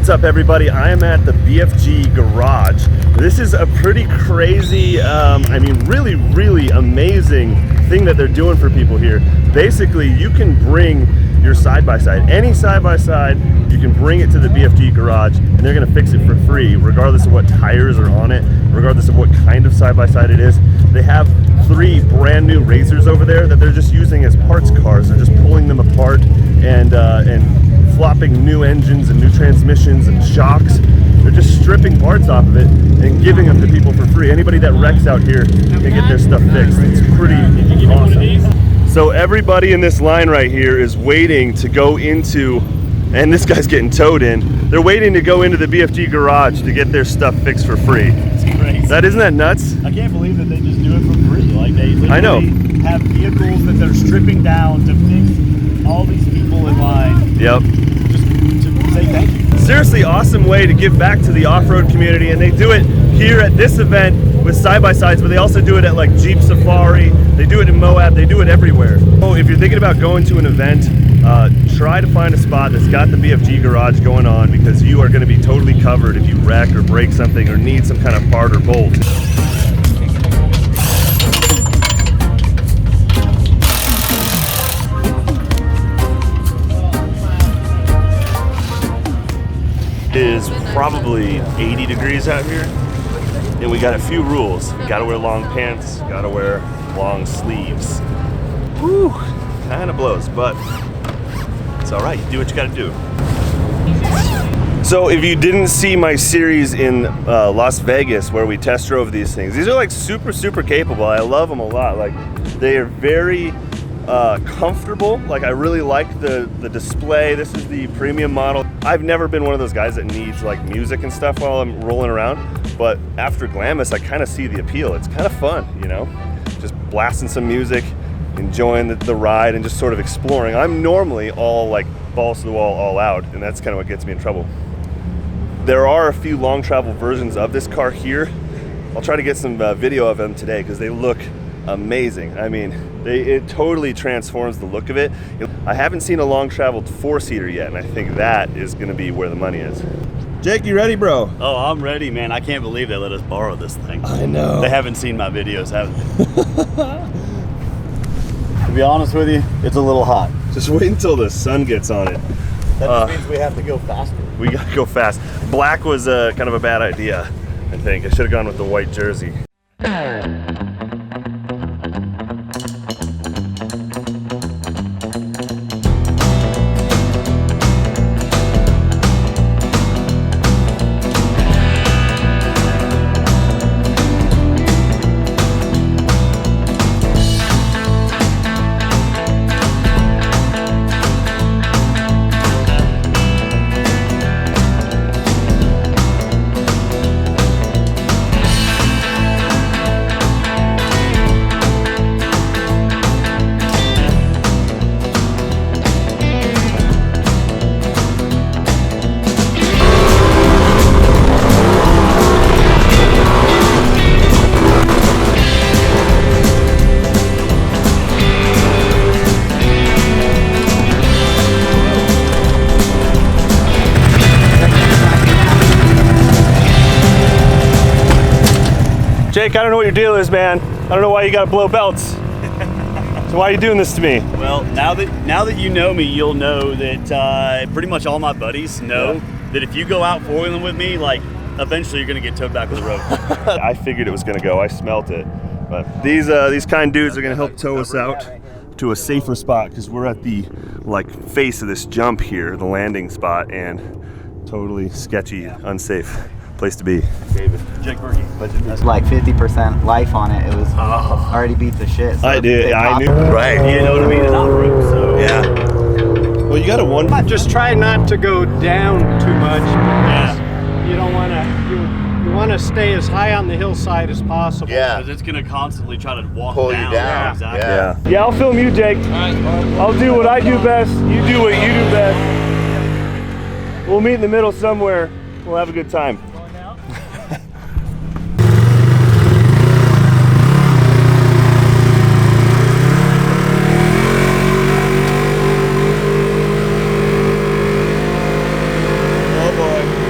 What's up, everybody? I am at the BFG garage. This is a pretty crazy, I mean, really amazing thing that they're doing for people here. Basically, you can bring your side-by-side, any side-by-side, you can bring it to the BFG garage and they're gonna fix it for free, regardless of what tires are on it, regardless of what kind of side-by-side it is. They have 3 brand new RZRs over there that they're just using as parts cars. They're just pulling them apart and flopping new engines and new transmissions and shocks. They're just stripping parts off of it and giving them to people for free. Anybody that wrecks out here can get their stuff fixed. It's pretty awesome. So everybody in this line right here is waiting to go into, and this guy's getting towed in, they're waiting to go into the BFG garage to get their stuff fixed for free. It's crazy. Isn't that nuts? I can't believe that they just do it for free. Like, they literally I know. have vehicles that they're stripping down to fix all these people in line. Yep. Just to say thank you. Seriously awesome way to give back to the off-road community, and they do it here at this event with side-by-sides, but they also do it at like Jeep Safari, they do it in Moab, they do it everywhere. So if you're thinking about going to an event, try to find a spot that's got the BFG garage going on, because you are going to be totally covered if you wreck or break something or need some kind of part or bolt. It is probably 80 degrees out here, and we got a few rules. Gotta wear long pants, gotta wear long sleeves. Whew, kind of blows, but it's all right. You do what you gotta do. So if you didn't see my series in Las Vegas where we test drove these things, these are like super capable. I love them a lot. Like, they are very comfortable. Like, I really like the display. This is the premium model. I've never been one of those guys that needs like music and stuff while I'm rolling around, but after Glamis I kind of see the appeal. It's kind of fun, you know, just blasting some music, enjoying the ride, and just sort of exploring. I'm normally all like balls to the wall, all out, and that's kind of what gets me in trouble. There are a few long travel versions of this car here. I'll try to get some video of them today because they look amazing. I mean, it totally transforms the look of it. I haven't seen a long traveled 4-seater yet, and I think that is going to be where the money is. Jake, you ready, bro? Oh, I'm ready, man. I can't believe they let us borrow this thing. I know. They haven't seen my videos, have they? To be honest with you, it's a little hot. Just wait until the sun gets on it. That just means we have to go faster. We gotta go fast. Black was kind of a bad idea, I think. I should have gone with the white jersey. Jake, I don't know what your deal is, man. I don't know why you gotta blow belts. So why are you doing this to me? Well, now that you know me, you'll know that pretty much all my buddies know that if you go out four-wheeling with me, like, eventually you're gonna get towed back on the road. I figured it was gonna go. I smelt it. But these kind dudes are gonna help tow us out to a safer spot, because we're at the like face of this jump here, the landing spot, and totally sketchy, unsafe place to be. David, Jake Berkey. There's like 50% life on it. It was already beat the shit. So I did. I knew. Right. You know what I mean? It's off-road, so. Yeah. Well, you got a one. Just try not to go down too much. Yeah. You don't want to. You want to stay as high on the hillside as possible. Yeah. Because it's going to constantly try to walk Pull down. you down. Yeah, exactly. Yeah. Yeah, I'll film you, Jake. I'll do what I do best. You do what you do best. We'll meet in the middle somewhere. We'll have a good time. Oh boy.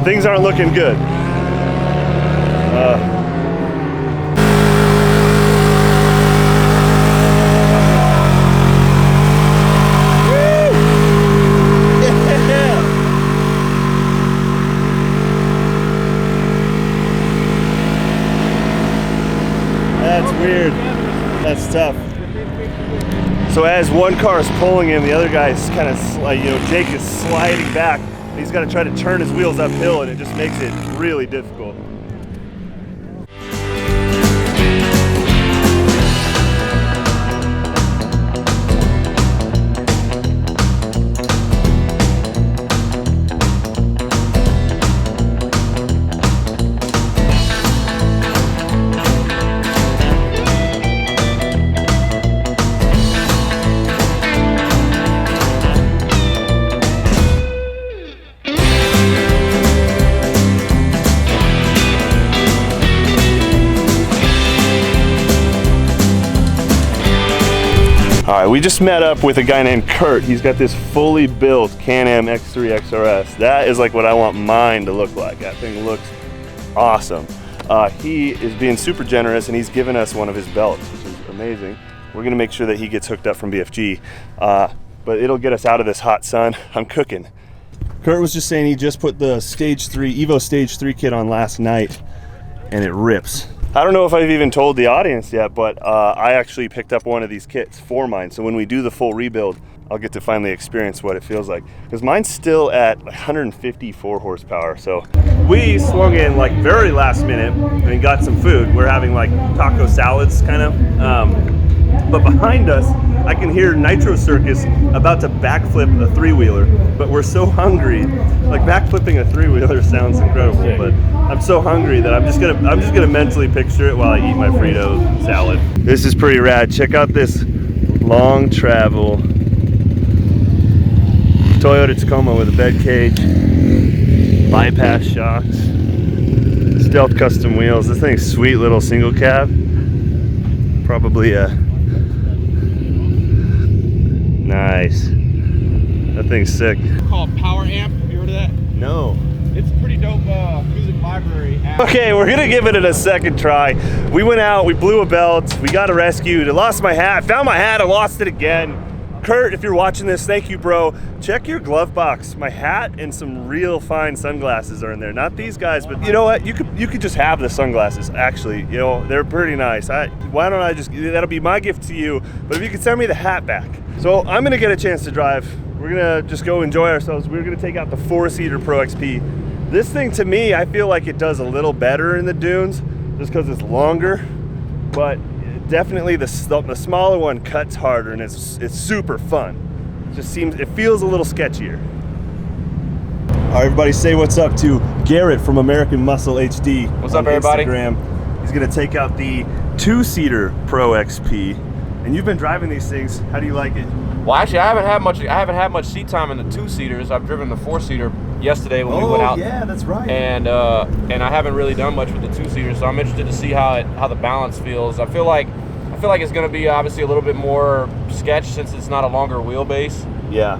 Things aren't looking good. That's weird. That's tough. So as one car is pulling him, the other guy's kind of, Jake is sliding back. He's got to try to turn his wheels uphill, and it just makes it really difficult. All right, we just met up with a guy named Kurt. He's got this fully built Can-Am X3 XRS. That is like what I want mine to look like. That thing looks awesome. He is being super generous, and he's given us one of his belts, which is amazing. We're gonna make sure that he gets hooked up from BFG, but it'll get us out of this hot sun. I'm cooking. Kurt was just saying he just put the Evo Stage 3 kit on last night, and it rips. I don't know if I've even told the audience yet, but I actually picked up one of these kits for mine. So when we do the full rebuild, I'll get to finally experience what it feels like. Because mine's still at 154 horsepower. So we swung in like very last minute and got some food. We're having like taco salads kind of. But behind us, I can hear Nitro Circus about to backflip a three-wheeler. But we're so hungry. Like backflipping a three-wheeler sounds incredible, but I'm so hungry that I'm just gonna mentally picture it while I eat my Frito salad. This is pretty rad. Check out this long travel Toyota Tacoma with a bed cage, bypass shocks, stealth custom wheels. This thing's sweet little single cab. Probably nice. That thing's sick. Called Power Amp. Have you heard of that? No. It's a pretty dope music library app. Okay, we're gonna give it a second try. We went out, we blew a belt, we got rescued. I lost my hat, found my hat, I lost it again. Kurt, if you're watching this, thank you, bro. Check your glove box. My hat and some real fine sunglasses are in there. Not these guys, but you know what? You could just have the sunglasses. Actually, you know, they're pretty nice. Why don't I just? That'll be my gift to you. But if you could send me the hat back. So I'm gonna get a chance to drive. We're gonna just go enjoy ourselves. We're gonna take out the 4-seater Pro XP. This thing, to me, I feel like it does a little better in the dunes, just because it's longer. But definitely the smaller one cuts harder, and it's super fun. It feels a little sketchier. All right, everybody say what's up to Garrett from American Muscle HD. What's up, everybody? Instagram. He's gonna take out the 2-seater Pro XP, and you've been driving these things. How do you like it? Well, actually, I haven't had much seat time in the 2-seaters. I've driven the 4-seater yesterday when we went out. Yeah, that's right. And I haven't really done much with the 2-seaters, so I'm interested to see how the balance feels. I feel like it's going to be obviously a little bit more sketch since it's not a longer wheelbase. Yeah.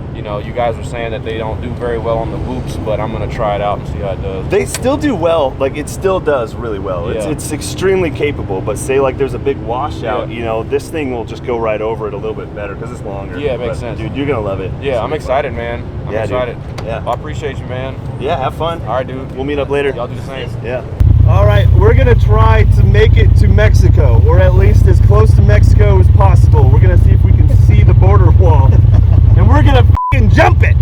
You know, you guys were saying that they don't do very well on the whoops, but I'm going to try it out and see how it does. They still do well. Like, it still does really well. Yeah. It's extremely capable, but say like there's a big washout, you know, this thing will just go right over it a little bit better because it's longer. Yeah, it makes sense. Dude, you're going to love it. Yeah, I'm excited, man. I'm excited. Dude. Yeah. I appreciate you, man. Yeah, have fun. All right, dude. We'll meet up later. Y'all do the same. Yeah. All right, we're gonna try to make it to Mexico, or at least as close to Mexico as possible. We're gonna see if we can see the border wall, and we're gonna f***ing jump it.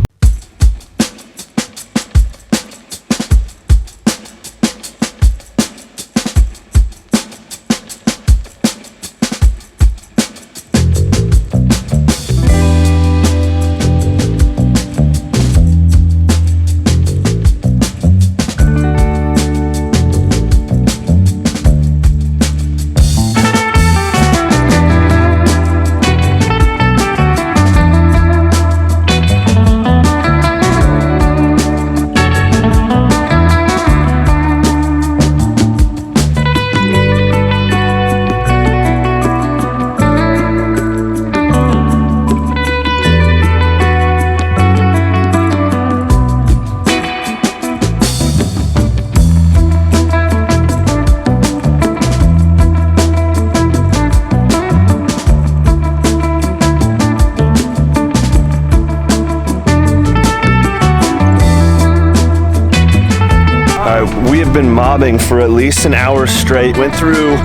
We have been mobbing for at least an hour straight. Went through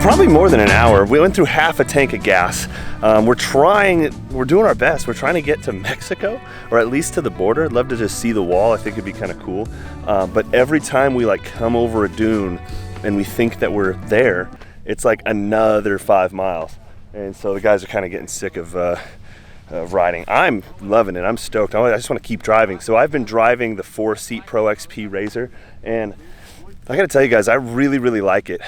probably more than an hour. We went through half a tank of gas. We're doing our best. We're trying to get to Mexico, or at least to the border. I'd love to just see the wall. I think it'd be kind of cool. But every time we like come over a dune and we think that we're there, it's like another 5 miles. And so the guys are kind of getting sick of riding. I'm loving it. I'm stoked. I just want to keep driving. So I've been driving the 4-seat Pro XP RZR, and I got to tell you guys, I really, really like it.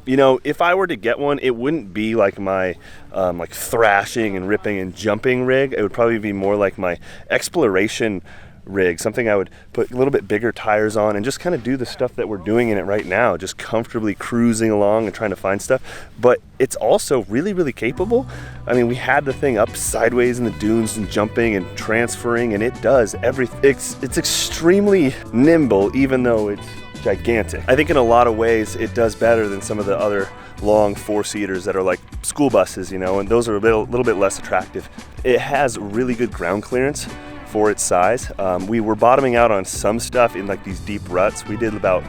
You know, if I were to get one, it wouldn't be like my like thrashing and ripping and jumping rig. It would probably be more like my exploration rig, something I would put a little bit bigger tires on and just kind of do the stuff that we're doing in it right now, just comfortably cruising along and trying to find stuff. But it's also really, really capable. I mean, we had the thing up sideways in the dunes and jumping and transferring, and it does everything. It's extremely nimble, even though it's gigantic. I think in a lot of ways it does better than some of the other long 4-seaters that are like school buses, you know, and those are a little bit less attractive. It has really good ground clearance for its size. We were bottoming out on some stuff in like these deep ruts. We did about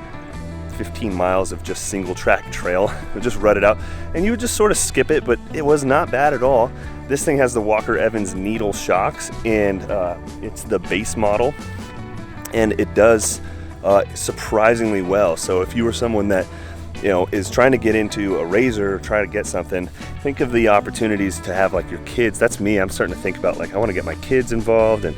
15 miles of just single track trail. We just rutted out, and you would just sort of skip it, but it was not bad at all. This thing has the Walker Evans needle shocks, and it's the base model, and it does surprisingly well. So if you were someone that, you know, is trying to get into a RZR, trying to get something, think of the opportunities to have like your kids. That's me. I'm starting to think about like, I want to get my kids involved, and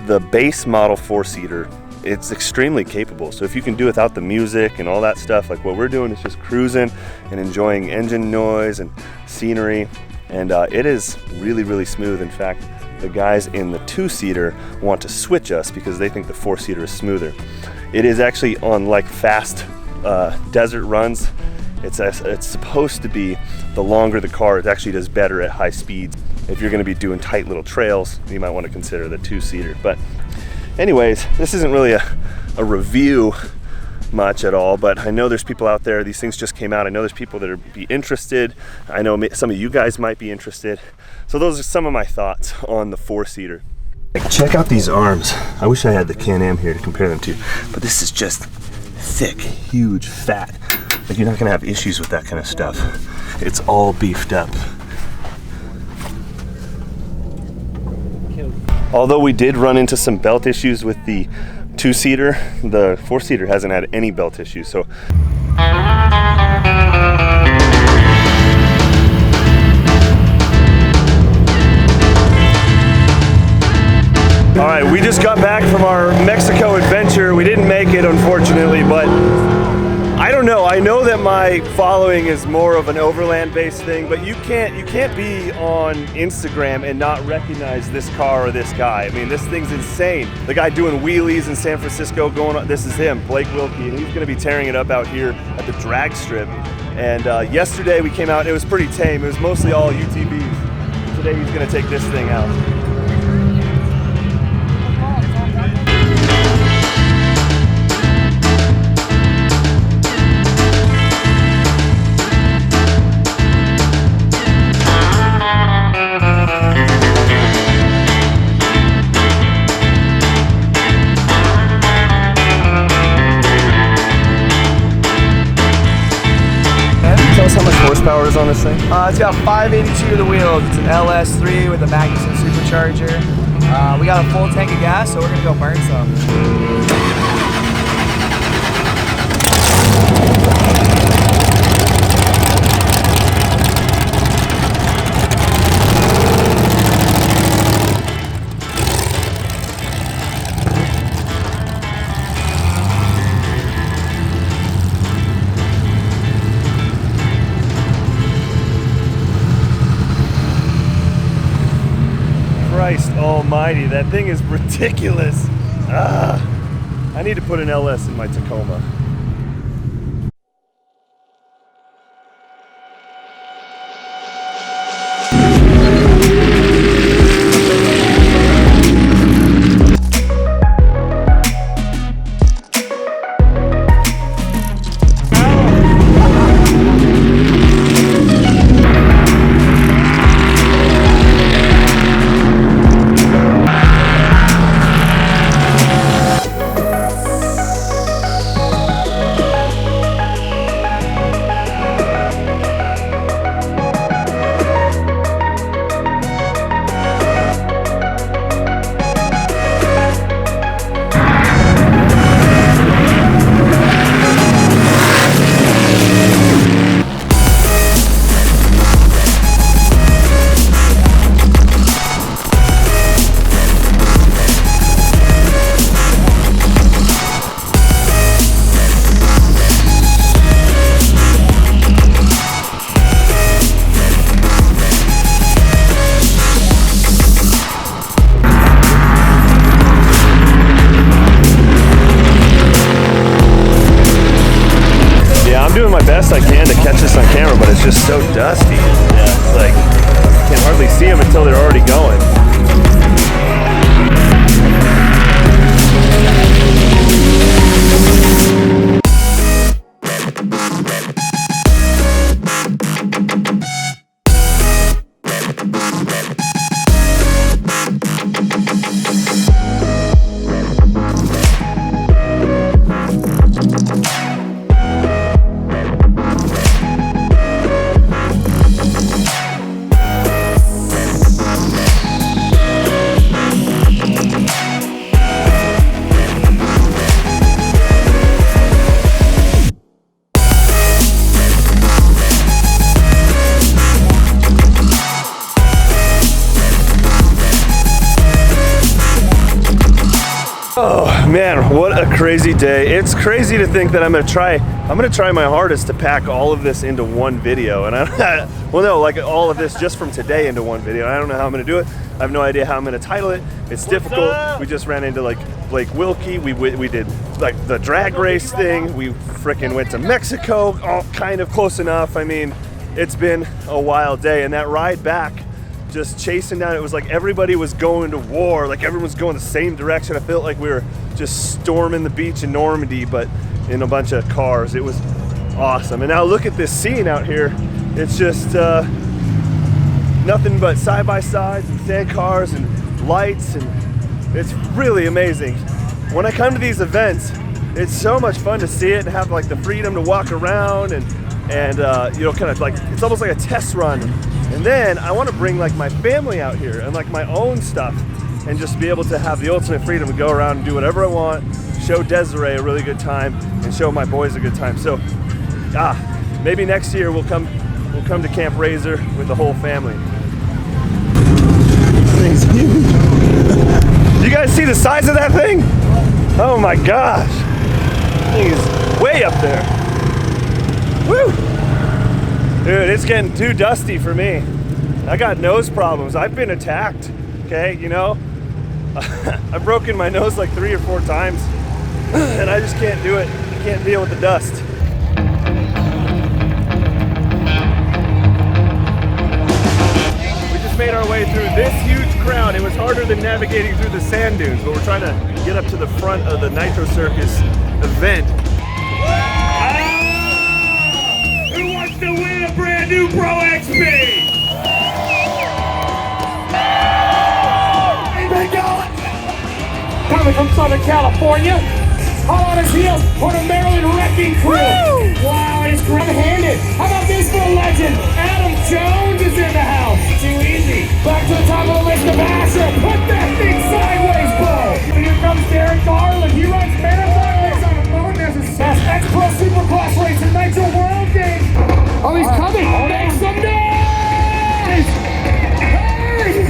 the base model 4-seater, it's extremely capable. So if you can do without the music and all that stuff, like what we're doing is just cruising and enjoying engine noise and scenery, and it is really, really smooth. In fact, the guys in the 2-seater want to switch us because they think the 4-seater is smoother. It is actually on like fast desert runs. It's supposed to be, the longer the car, it actually does better at high speeds. If you're going to be doing tight little trails, you might want to consider the 2-seater. But anyways, this isn't really a review much at all, but I know there's people out there, these things just came out. I know there's people that are be interested. I know some of you guys might be interested. So those are some of my thoughts on the 4-seater. Check out these arms. I wish I had the Can-Am here to compare them to, but this is just thick, huge, fat. Like, you're not gonna have issues with that kind of stuff. It's all beefed up. Although we did run into some belt issues with the 2-seater, the 4-seater hasn't had any belt issues. So all right, we just got back from our Mexico adventure. We didn't make it, unfortunately, but I don't know. I know that my following is more of an overland-based thing, but you can't be on Instagram and not recognize this car or this guy. I mean, this thing's insane. The guy doing wheelies in San Francisco, this is him, Blake Wilkie, and he's gonna be tearing it up out here at the drag strip. And yesterday we came out, and it was pretty tame. It was mostly all UTVs. Today he's gonna take this thing out. Tell us how much horsepower is on this thing? It's got 582 to the wheels. It's an LS3 with a Magnuson supercharger. We got a full tank of gas, so we're gonna go burn some. Christ almighty, that thing is ridiculous. I need to put an LS in my Tacoma. best I can to catch this on camera, but it's just so dusty. Yeah, it's like, you can hardly see them until they're already going. Man, what a crazy day. It's crazy to think that I'm gonna try my hardest to pack all of this into one video. And well, no, like all of this just from today into one video. I don't know how I'm gonna do it. I have no idea how I'm gonna title it. It's difficult. We just ran into like Blake Wilkie. We did like the drag race thing. We frickin' went to Mexico, all kind of close enough. I mean, it's been a wild day, and that ride back, just chasing down, it was like everybody was going to war, like everyone's going the same direction. I felt like we were just storming the beach in Normandy, but in a bunch of cars. It was awesome. And now look at this scene out here. It's just nothing but side-by-sides and sand cars and lights, and it's really amazing. When I come to these events, it's so much fun to see it and have like the freedom to walk around and you know, kind of like, it's almost like a test run. And then I want to bring like my family out here and like my own stuff and just be able to have the ultimate freedom to go around and do whatever I want, show Desiree a really good time and show my boys a good time. So maybe next year we'll come to Camp RZR with the whole family. This thing's huge. You guys see the size of that thing? Oh my gosh. He's way up there. Woo! Dude, it's getting too dusty for me. I got nose problems. I've been attacked, okay, you know? I've broken my nose like 3 or 4 times, and I just can't do it. I can't deal with the dust. We just made our way through this huge crowd. It was harder than navigating through the sand dunes, but we're trying to get up to the front of the Nitro Circus event. To win a brand new Pro XP. Big going. Coming from Southern California, hot on his heels for the Maryland Wrecking Crew. Woo! Wow, it's grab-handed. How about this for a legend? Adam Jones is in the house. Too easy. Back to the top of the list of Asher. Put that thing sideways, Bo. Here comes Derek Garland. He runs marathon race on a boat. There's a X-Pro Supercross race in Nitro World Games. Oh, he's coming! Make some noise! Hey!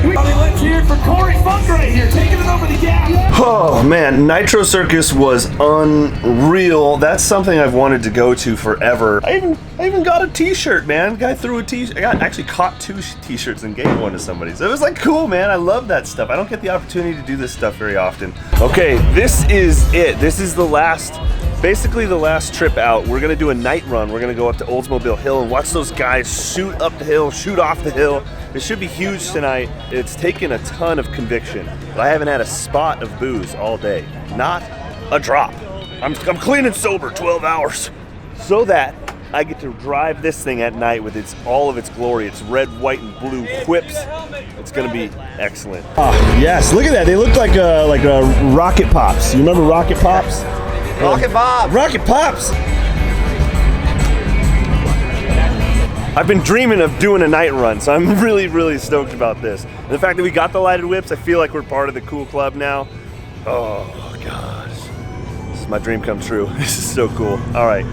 Let's hear it for Corey Funk right here, taking it over the gap. Oh man, Nitro Circus was unreal. That's something I've wanted to go to forever. I even got a t-shirt, man. Guy threw a t-shirt. I actually caught 2 t-shirts and gave one to somebody. So it was like cool, man. I love that stuff. I don't get the opportunity to do this stuff very often. Okay, this is it. This is the last, basically the last trip out. We're gonna do a night run. We're gonna go up to Oldsmobile Hill and watch those guys shoot up the hill, shoot off the hill. It should be huge tonight. It's taken a ton of conviction, but I haven't had a spot of booze all day. Not a drop. I'm clean and sober 12 hours. So that I get to drive this thing at night with all of its glory. It's red, white, and blue whips. It's gonna be excellent. Oh, yes, look at that. They look like Rocket Pops. You remember Rocket Pops? Rocket Pops! Rocket Pops! I've been dreaming of doing a night run, so I'm really, really stoked about this. And the fact that we got the lighted whips, I feel like we're part of the cool club now. Oh, gosh. This is my dream come true. This is so cool. All right.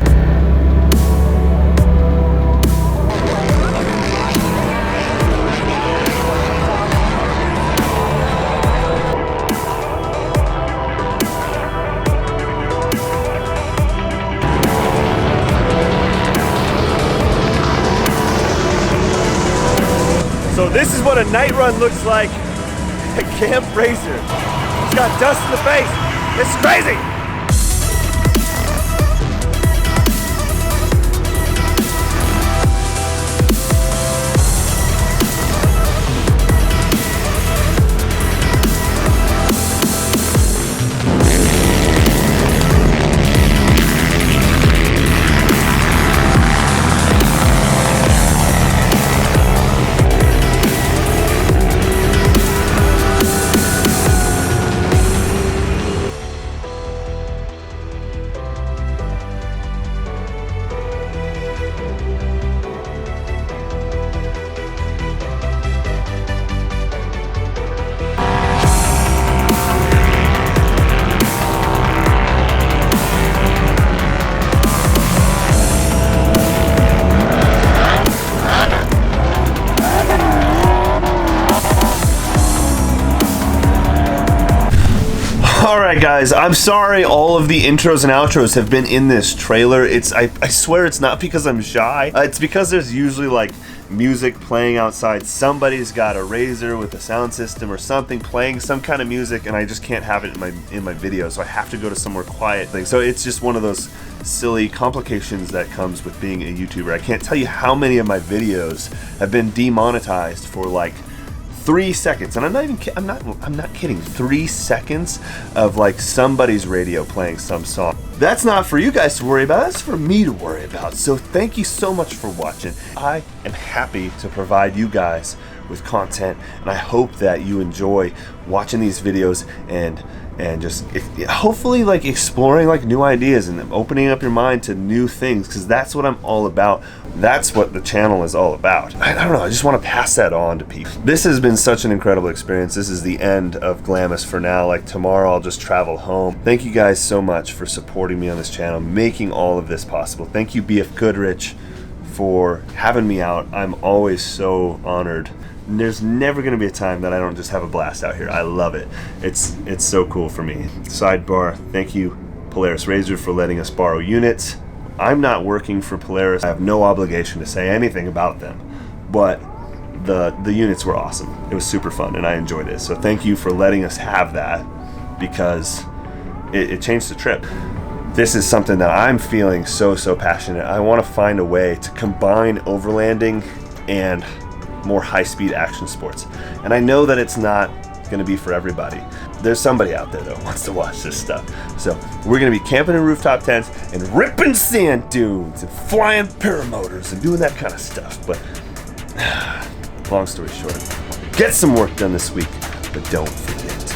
So this is what a night run looks like at Camp RZR. It's got dust in the face. It's crazy. Alright guys, I'm sorry all of the intros and outros have been in this trailer. I swear it's not because I'm shy. It's because there's usually like music playing outside. Somebody's got a RZR with a sound system or something playing some kind of music, and I just can't have it in my video, so I have to go to somewhere quiet thing. So it's just one of those silly complications that comes with being a YouTuber. I can't tell you how many of my videos have been demonetized for like 3 seconds, and I'm not kidding. 3 seconds of like somebody's radio playing some song. That's not for you guys to worry about, that's for me to worry about. So thank you so much for watching. I am happy to provide you guys with content, and I hope that you enjoy watching these videos and just hopefully like exploring like new ideas and opening up your mind to new things, because that's what I'm all about. That's what the channel is all about. I don't know, I just want to pass that on to people. This has been such an incredible experience. This is the end of Glamis for now. Like tomorrow I'll just travel home. Thank you guys so much for supporting me on this channel, making all of this possible. Thank you Bfgoodrich for having me out. I'm always so honored. There's never going to be a time that I don't just have a blast out here. I love it. It's so cool for me. Sidebar, thank you Polaris RZR for letting us borrow units. I'm not working for Polaris. I have no obligation to say anything about them, but the units were awesome. It was super fun and I enjoyed it. So thank you for letting us have that, because it changed the trip. This is something that I'm feeling so passionate. I want to find a way to combine overlanding and more high-speed action sports, and I know that it's not going to be for everybody. There's somebody out there that wants to watch this stuff. So we're going to be camping in rooftop tents and ripping sand dunes and flying paramotors and doing that kind of stuff. But long story short, get some work done this week, but don't forget